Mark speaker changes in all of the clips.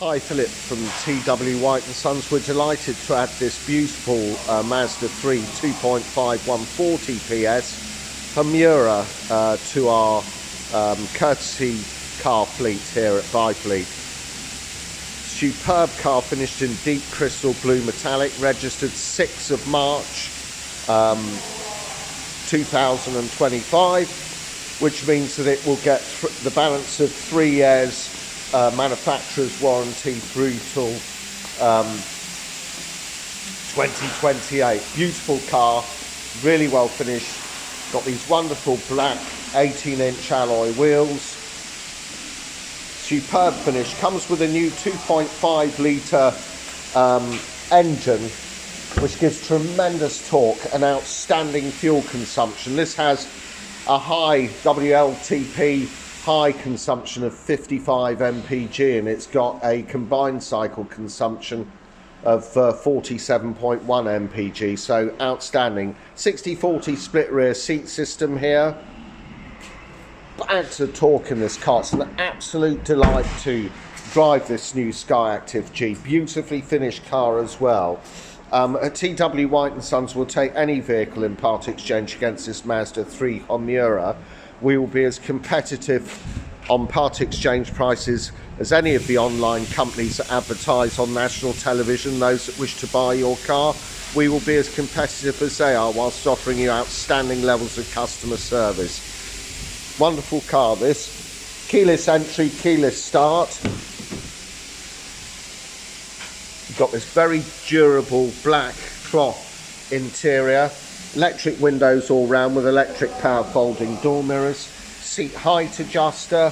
Speaker 1: Hi, Philip from TW White & Sons. We're delighted to add this beautiful Mazda 3 2.5 140 PS Homura to our courtesy car fleet here at Byfleet. Superb car, finished in deep crystal blue metallic, registered 6th of March 2025, which means that it will get the balance of 3 years manufacturer's warranty through till 2028. Beautiful car, really well finished. Got these wonderful black 18-inch alloy wheels. Superb finish. Comes with a new 2.5 litre engine, which gives tremendous torque and outstanding fuel consumption. This has a high WLTP high consumption of 55 mpg, and it's got a combined cycle consumption of 47.1 mpg, so outstanding. 60/40 split rear seat system here. Bags of torque in this car. It's an absolute delight to drive this new SKYACTIV-G. Beautifully finished car as well. At TW White & Sons will take any vehicle in part exchange against this Mazda 3 Homura. We will be as competitive on part exchange prices as any of the online companies that advertise on national television. Those that wish to buy your car, we will be as competitive as they are, whilst offering you outstanding levels of customer service. Wonderful car this. Keyless entry, keyless start. You've got this very durable black cloth interior. Electric windows all round with electric power folding door mirrors. Seat height adjuster.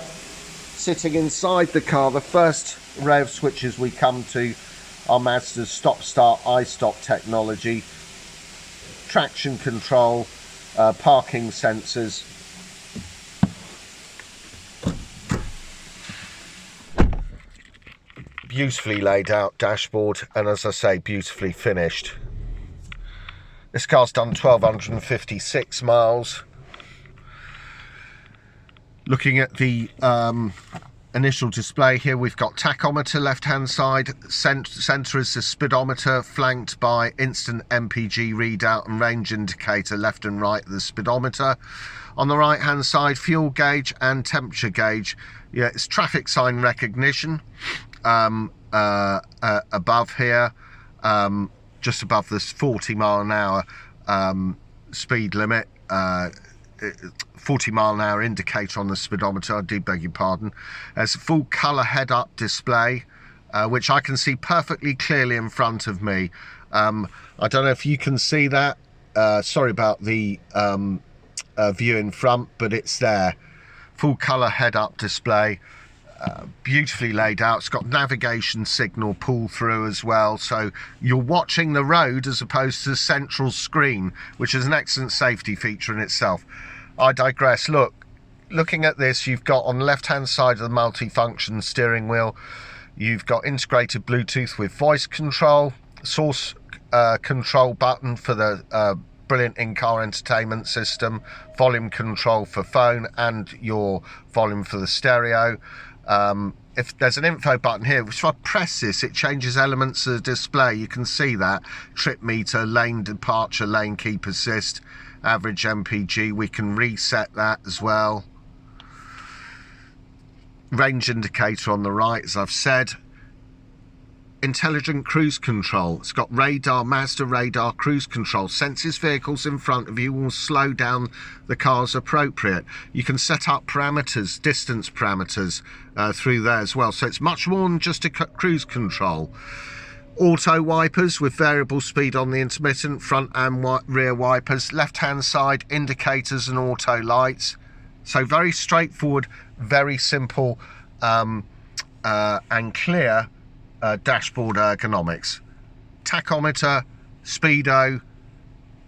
Speaker 1: Sitting inside the car, the first array of switches we come to are Mazda's stop-start I-stop technology. Traction control, parking sensors. Beautifully laid out dashboard, and as I say, beautifully finished. This car's done 1,256 miles. Looking at the initial display here, we've got tachometer left hand side, centre is the speedometer, flanked by instant MPG readout and range indicator left and right of the speedometer. On the right hand side, fuel gauge and temperature gauge. Yeah, it's traffic sign recognition above here. Just above this 40 mile an hour speed limit, 40 mile an hour indicator on the speedometer, I do beg your pardon. There's a full colour head-up display, which I can see perfectly clearly in front of me. I don't know if you can see that. Sorry about the view in front, but it's there. Full colour head-up display. Beautifully laid out. It's got navigation signal pull through as well, so you're watching the road as opposed to the central screen, which is an excellent safety feature in itself. I digress. Looking at this, you've got on the left hand side of the multifunction steering wheel, you've got integrated Bluetooth with voice control, source control button for the brilliant in-car entertainment system, volume control for phone and your volume for the stereo. If there's an info button here, which if I press this, it changes elements of the display. You can see that. Trip meter, lane departure, lane keep assist, average MPG. We can reset that as well. Range indicator on the right, as I've said. Intelligent cruise control. It's got radar, Mazda radar cruise control. Senses vehicles in front of you, will slow down the car as appropriate. You can set up parameters, distance parameters through there as well. So it's much more than just a cruise control. Auto wipers with variable speed on the intermittent, front and rear wipers. Left hand side indicators and auto lights. So very straightforward, very simple and clear dashboard ergonomics. Tachometer, speedo,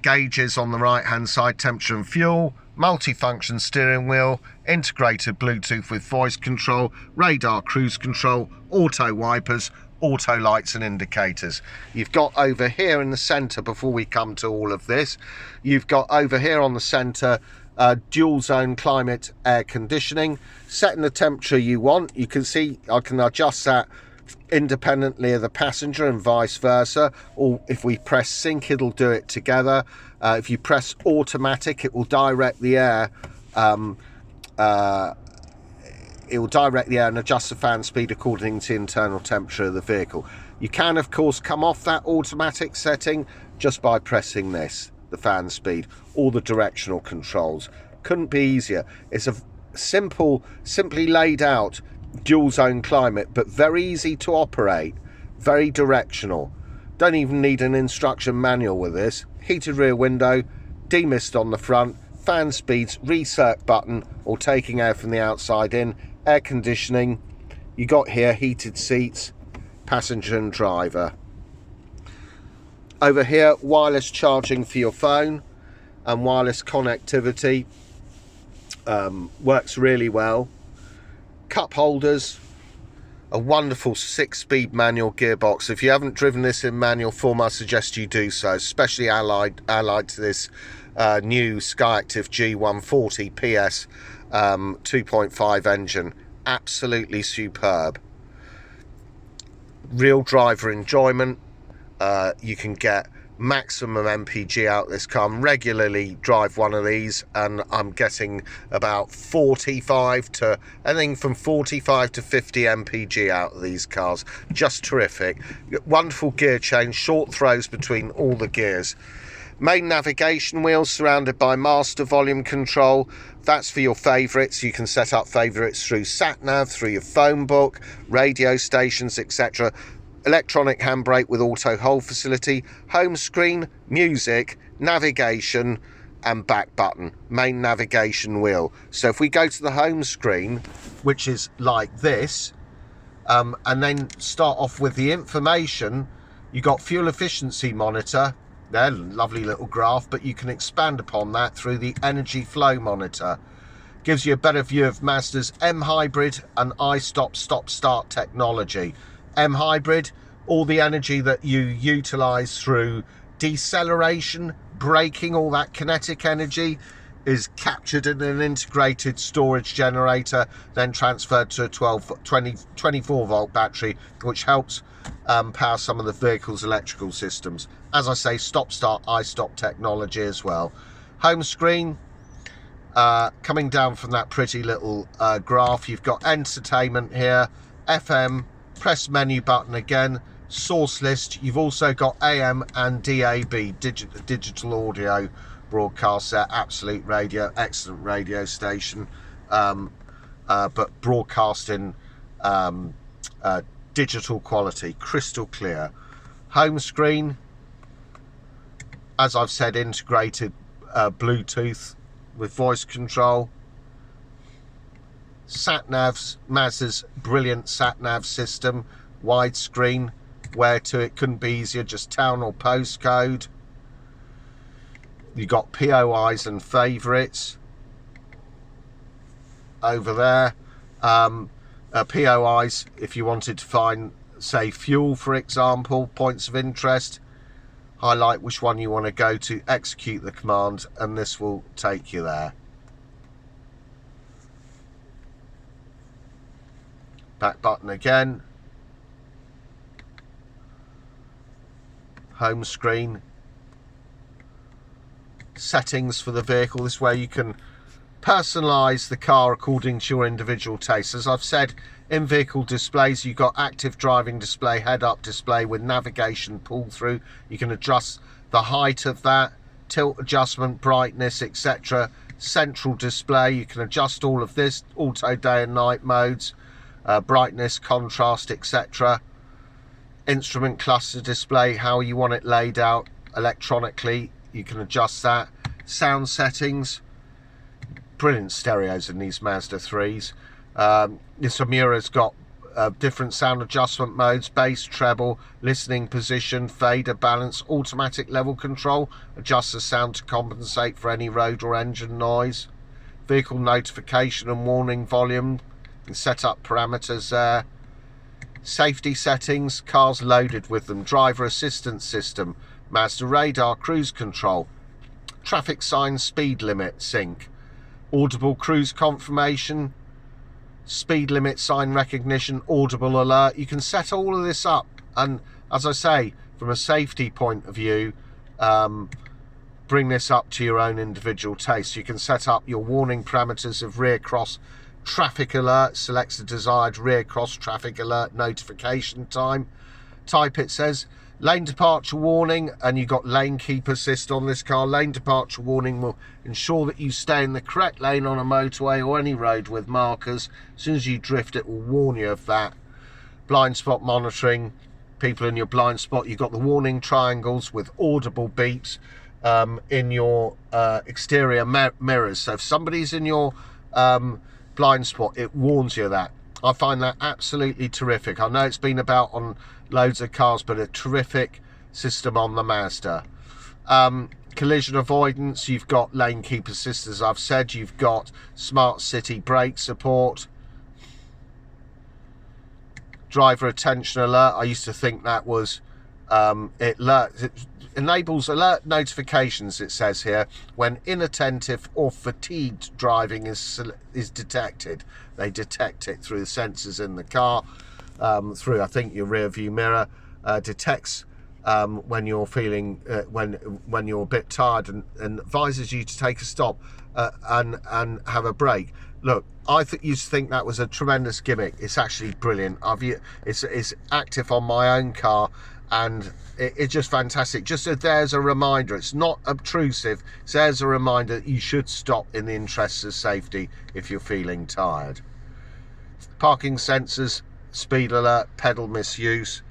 Speaker 1: gauges on the right hand side, temperature and fuel, multifunction steering wheel, integrated Bluetooth with voice control, radar cruise control, auto wipers, auto lights and indicators. You've got over here in the centre, before we come to all of this, you've got over here on the centre dual zone climate air conditioning, setting the temperature you want. You can see I can adjust that independently of the passenger and vice versa, or if we press sync it'll do it together. If you press automatic, it will direct the air and adjust the fan speed according to the internal temperature of the vehicle. You can of course come off that automatic setting just by pressing this, the fan speed, or the directional controls. Couldn't be easier. It's a simply laid out dual zone climate, but very easy to operate, very directional. Don't even need an instruction manual with this. Heated rear window, demist on the front, fan speeds, recirc button or taking air from the outside in, air conditioning. You got here heated seats, passenger and driver. Over here, wireless charging for your phone and wireless connectivity. Works really well. Cup holders, a wonderful 6-speed manual gearbox. If you haven't driven this in manual form, I suggest you do so, especially allied to this new SKYACTIV-G 140 PS 2.5 engine. Absolutely superb. Real driver enjoyment. You can get maximum MPG out of this car. I regularly drive one of these and I'm getting about 45 to anything from 45 to 50 MPG out of these cars. Just terrific. Wonderful gear change, short throws between all the gears. Main navigation wheels surrounded by master volume control. That's for your favourites. You can set up favourites through sat-nav, through your phone book, radio stations, etc. Electronic handbrake with auto hold facility, home screen, music, navigation and back button, main navigation wheel. So if we go to the home screen, which is like this, and then start off with the information, you got fuel efficiency monitor there, lovely little graph, but you can expand upon that through the energy flow monitor. Gives you a better view of Mazda's M hybrid and iStop stop start technology. M hybrid, all the energy that you utilize through deceleration, braking, all that kinetic energy is captured in an integrated storage generator, then transferred to a 24 volt battery, which helps power some of the vehicle's electrical systems. As I say, stop start iStop technology as well. Home screen, coming down from that pretty little graph, you've got entertainment here, FM, press menu button again, source list. You've also got AM and DAB, digital audio broadcast there, absolute radio, excellent radio station, but broadcasting digital quality, crystal clear. Home screen, as I've said, integrated Bluetooth with voice control. Sat-navs, Mazda's brilliant sat-nav system, widescreen, where to it couldn't be easier, just town or postcode. You got POIs and favourites over there. POIs, if you wanted to find, say, fuel, for example, points of interest, highlight which one you want to go to, execute the command, and this will take you there. Back button again. Home screen. Settings for the vehicle. This way you can personalize the car according to your individual tastes. As I've said, in vehicle displays you've got active driving display, head-up display with navigation pull through. You can adjust the height of that, tilt adjustment, brightness, etc. Central display, you can adjust all of this, auto day and night modes, brightness, contrast, etc. Instrument cluster display, how you want it laid out electronically, you can adjust that. Sound settings, brilliant stereos in these Mazda 3s. This Homura's got different sound adjustment modes, bass, treble, listening position, fader, balance, automatic level control, adjusts the sound to compensate for any road or engine noise. Vehicle notification and warning volume, you can set up parameters there. Safety settings, cars loaded with them. Driver assistance system, Mazda radar, cruise control, traffic sign, speed limit sync, audible cruise confirmation, speed limit sign recognition, audible alert. You can set all of this up, and as I say, from a safety point of view, bring this up to your own individual taste. You can set up your warning parameters of rear cross traffic alert, select the desired rear cross traffic alert notification type. It says lane departure warning, and you've got lane keep assist on this car. Lane departure warning will ensure that you stay in the correct lane on a motorway or any road with markers. As soon as you drift, it will warn you of that. Blind spot monitoring, people in your blind spot. You've got the warning triangles with audible beeps in your exterior mirrors. So if somebody's in your blind spot, it warns you of that. I find that absolutely terrific. I know it's been about on loads of cars, but a terrific system on the Mazda. Collision avoidance, you've got lane keep assist, as I've said. You've got smart city brake support. Driver attention alert, I used to think that was it enables alert notifications, it says here, when inattentive or fatigued driving is detected. They detect it through the sensors in the car, through, I think, your rear view mirror, detects when you're feeling when you're a bit tired, and advises you to take a stop and have a break. Look, I used to think that was a tremendous gimmick. It's actually brilliant. It's active on my own car, and it's just fantastic. Just so there's a reminder, it's not obtrusive. So there's a reminder that you should stop in the interests of safety if you're feeling tired. Parking sensors, speed alert, pedal misuse.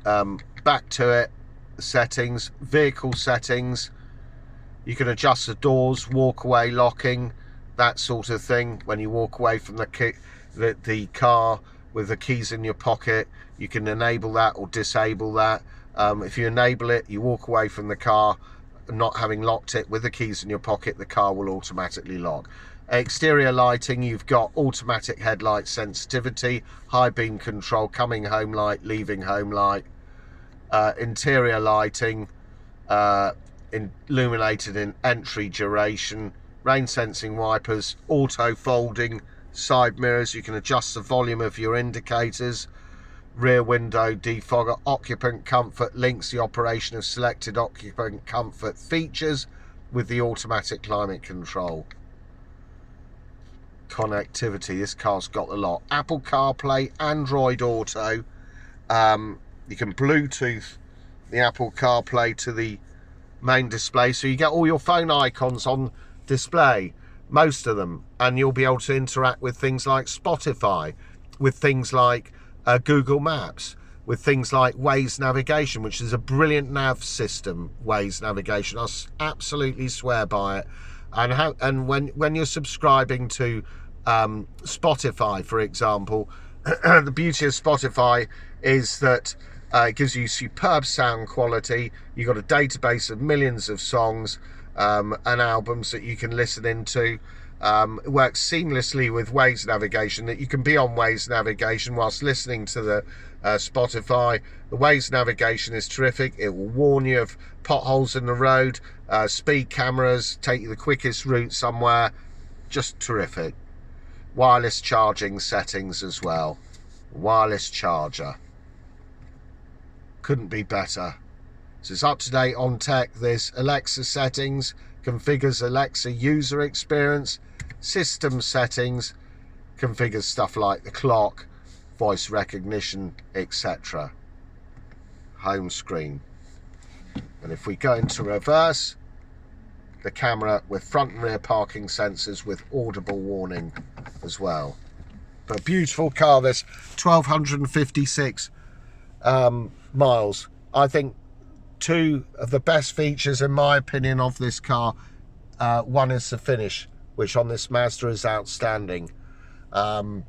Speaker 1: Back to it, settings, vehicle settings. You can adjust the doors, walk away locking, that sort of thing. When you walk away from the car with the keys in your pocket, you can enable that or disable that. If you enable it, you walk away from the car not having locked it with the keys in your pocket, the car will automatically lock. Exterior lighting, you've got automatic headlight sensitivity, high beam control, coming home light, leaving home light. Interior lighting, illuminated in entry duration, rain sensing wipers, auto folding side mirrors. You can adjust the volume of your indicators. Rear window defogger. Occupant comfort links the operation of selected occupant comfort features with the automatic climate control. Connectivity, this car's got a lot. Apple CarPlay, Android Auto. You can Bluetooth the Apple CarPlay to the main display, so you get all your phone icons on display, most of them, and you'll be able to interact with things like Spotify, with things like Google Maps, with things like Waze navigation, which is a brilliant nav system. Waze navigation, I absolutely swear by it. And when you're subscribing to Spotify, for example, the beauty of Spotify is that it gives you superb sound quality. You've got a database of millions of songs and albums that you can listen into. It works seamlessly with Waze navigation, that you can be on Waze navigation whilst listening to the Spotify. The Waze navigation is terrific. It will warn you of potholes in the road, speed cameras, take you the quickest route somewhere. Just terrific. Wireless charging settings as well. Wireless charger. Couldn't be better. So it's up to date on tech. There's Alexa settings, configures Alexa user experience, system settings, configures stuff like the clock, voice recognition, etc. Home screen. And if we go into reverse, the camera with front and rear parking sensors with audible warning as well. But beautiful car, this 1256 miles. I think two of the best features, in my opinion, of this car, one is the finish, which on this Mazda is outstanding. The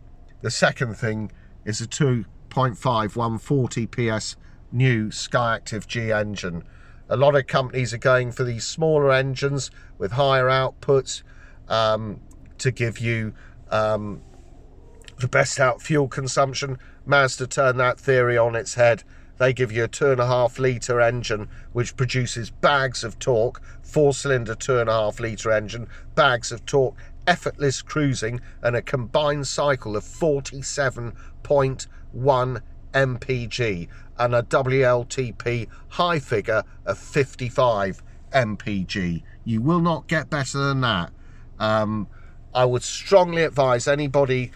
Speaker 1: second thing is a 2.5 140 PS new SKYACTIV-G engine. A lot of companies are going for these smaller engines with higher outputs to give you the best out fuel consumption. Mazda turned that theory on its head. They give you a 2.5 litre engine which produces bags of torque, 4-cylinder 2.5 litre engine, bags of torque, effortless cruising and a combined cycle of 47.1 mpg and a WLTP high figure of 55 mpg. You will not get better than that. I would strongly advise anybody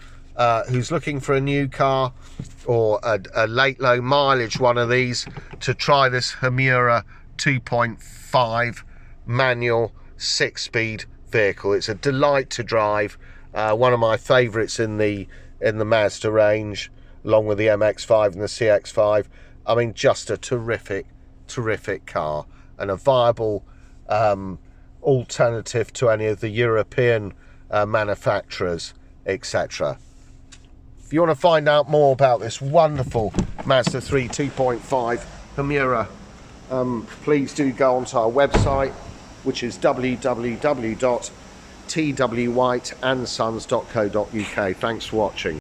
Speaker 1: who's looking for a new car or a late low mileage one of these to try this Homura 2.5 manual 6-speed vehicle. It's a delight to drive, one of my favorites in the Mazda range, along with the MX-5 and the CX-5. I mean, just a terrific car and a viable alternative to any of the European manufacturers, etc. If you want to find out more about this wonderful Mazda 3 2.5 Homura, please do go onto our website, which is www.twhiteandsons.co.uk. Thanks for watching.